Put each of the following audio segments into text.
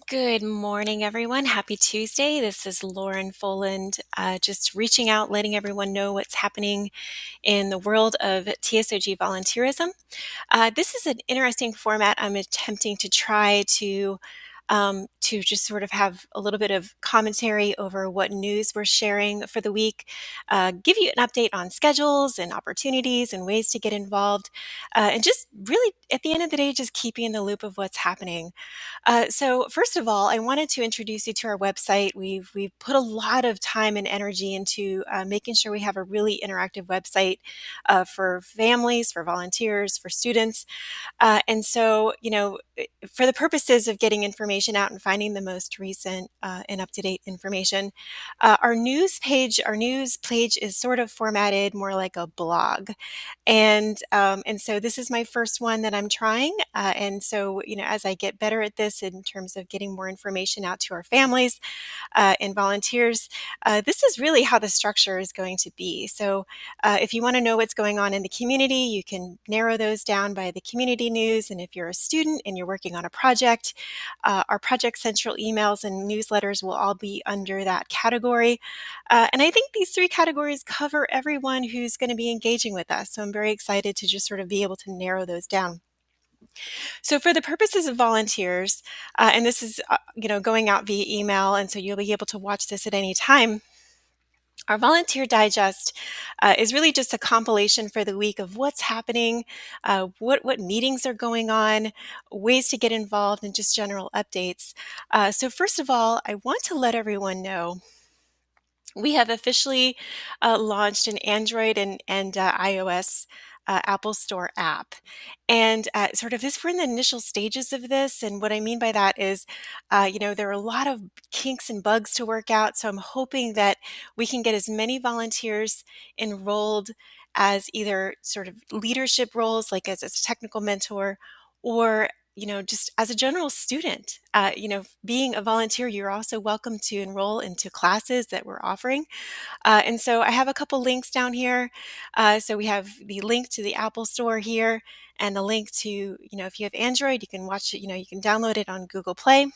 Good morning, everyone. Happy Tuesday. This is Lauren Foland, just reaching out, letting everyone know what's happening in the world of TSoG volunteerism. This is an interesting format I'm attempting to try to just sort of have a little bit of commentary over what news we're sharing for the week, give you an update on schedules and opportunities and ways to get involved, and just really at the end of the day, just keep you in the loop of what's happening. So first of all, I wanted to introduce you to our website. We've put a lot of time and energy into making sure we have a really interactive website for families, for volunteers, for students. And so, for the purposes of getting information out and finding the most recent and up-to-date information, our news page is sort of formatted more like a blog, and so this is my first one that I'm trying. And so, as I get better at this in terms of getting more information out to our families and volunteers, this is really how the structure is going to be. So, if you want to know what's going on in the community, you can narrow those down by the community news. And if you're a student and you're working on a project, our Project Central emails and newsletters will all be under that category. And I think these three categories cover everyone who's going to be engaging with us. So I'm very excited to just sort of be able to narrow those down. So for the purposes of volunteers, and this is going out via email, and so you'll be able to watch this at any time. Our volunteer digest is really just a compilation for the week of what's happening, what meetings are going on, ways to get involved, and just general updates. So first of all, I want to let everyone know we have officially launched an Android and iOS Apple Store app. And sort of this, we're in the initial stages of this. And what I mean by that is, there are a lot of kinks and bugs to work out. So I'm hoping that we can get as many volunteers enrolled as either sort of leadership roles, like as a technical mentor, or just as a general student. Being a volunteer, you're also welcome to enroll into classes that we're offering. And so I have a couple links down here. So we have the link to the Apple Store here and the link to, if you have Android, you can watch it, you can download it on Google Play.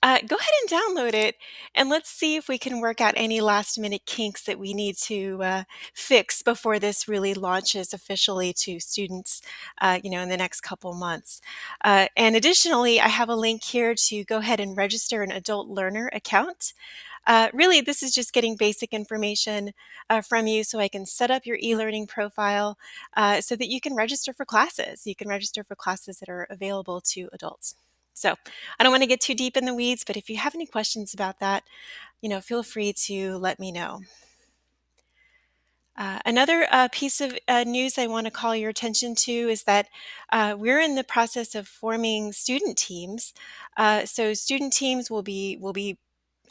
Go ahead and download it, and let's see if we can work out any last minute kinks that we need to fix before this really launches officially to students, in the next couple months. And additionally, I have a link here to go ahead and register an adult learner account. Really, this is just getting basic information from you so I can set up your e-learning profile so that you can register for classes. You can register for classes that are available to adults. So I don't want to get too deep in the weeds, but if you have any questions about that, feel free to let me know. Another piece of news I want to call your attention to is that we're in the process of forming student teams. So student teams will be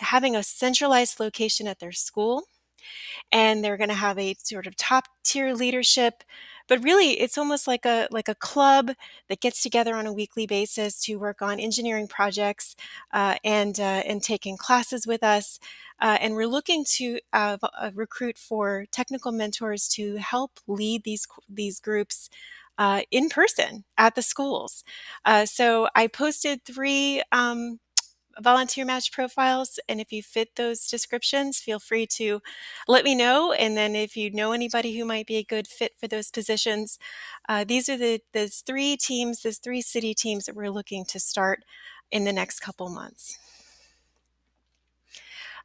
having a centralized location at their school, and they're going to have a sort of top tier leadership, but really it's almost like a club that gets together on a weekly basis to work on engineering projects, and taking classes with us. And we're looking to recruit for technical mentors to help lead these groups in person at the schools. So I posted three volunteer match profiles, and if you fit those descriptions, feel free to let me know. And then if you know anybody who might be a good fit for those positions, these are those three city teams that we're looking to start in the next couple months.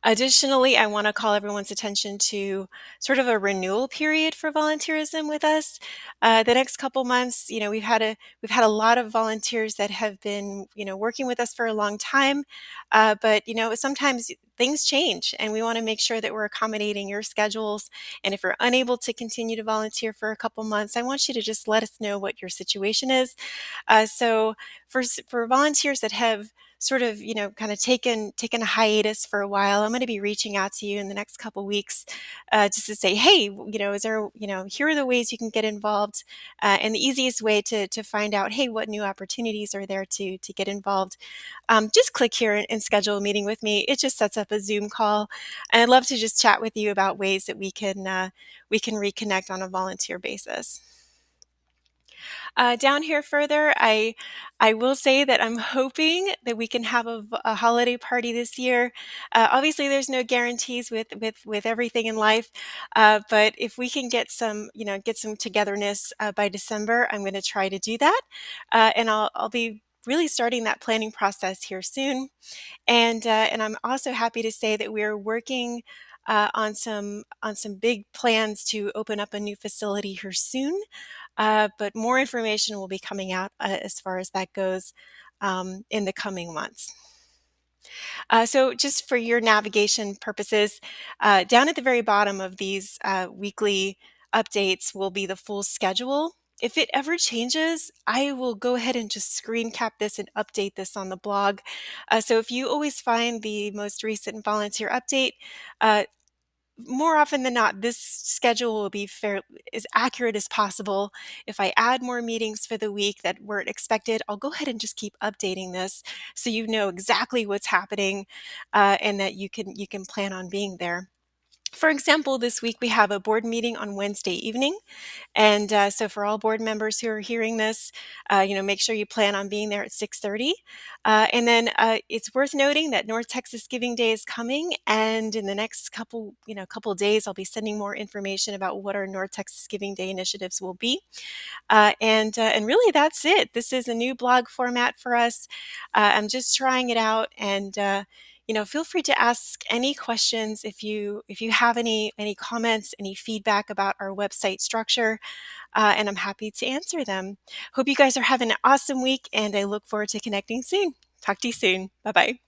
Additionally, I want to call everyone's attention to sort of a renewal period for volunteerism with us. The next couple months, we've had a lot of volunteers that have been, working with us for a long time, but sometimes things change, and we want to make sure that we're accommodating your schedules. And if you're unable to continue to volunteer for a couple months, I want you to just let us know what your situation is. So for volunteers that have sort of kind of taken a hiatus for a while, I'm going to be reaching out to you in the next couple weeks, just to say, hey, is there, here are the ways you can get involved, and the easiest way to find out, hey, what new opportunities are there to get involved. Just click here and schedule a meeting with me. It just sets up a Zoom call, and I'd love to just chat with you about ways that we can reconnect on a volunteer basis. Down here further, I will say that I'm hoping that we can have a holiday party this year. Obviously, there's no guarantees with everything in life, but if we can get some, get some togetherness by December, I'm going to try to do that, and I'll be really starting that planning process here soon. And I'm also happy to say that we're working on some big plans to open up a new facility here soon. But more information will be coming out as far as that goes in the coming months. So, just for your navigation purposes, down at the very bottom of these weekly updates will be the full schedule. If it ever changes, I will go ahead and just screen cap this and update this on the blog. So, if you always find the most recent volunteer update, uh, more often than not, this schedule will be fair as accurate as possible. If I add more meetings for the week that weren't expected, I'll go ahead and just keep updating this so you know exactly what's happening and that you can plan on being there. For example, this week we have a board meeting on Wednesday evening. And so for all board members who are hearing this, make sure you plan on being there at 6:30. And then it's worth noting that North Texas Giving Day is coming, and in the next couple days, I'll be sending more information about what our North Texas Giving Day initiatives will be. And really, that's it. This is a new blog format for us. I'm just trying it out, and feel free to ask any questions if you have any comments, any feedback about our website structure, and I'm happy to answer them. Hope you guys are having an awesome week, and I look forward to connecting soon. Talk to you soon. Bye bye.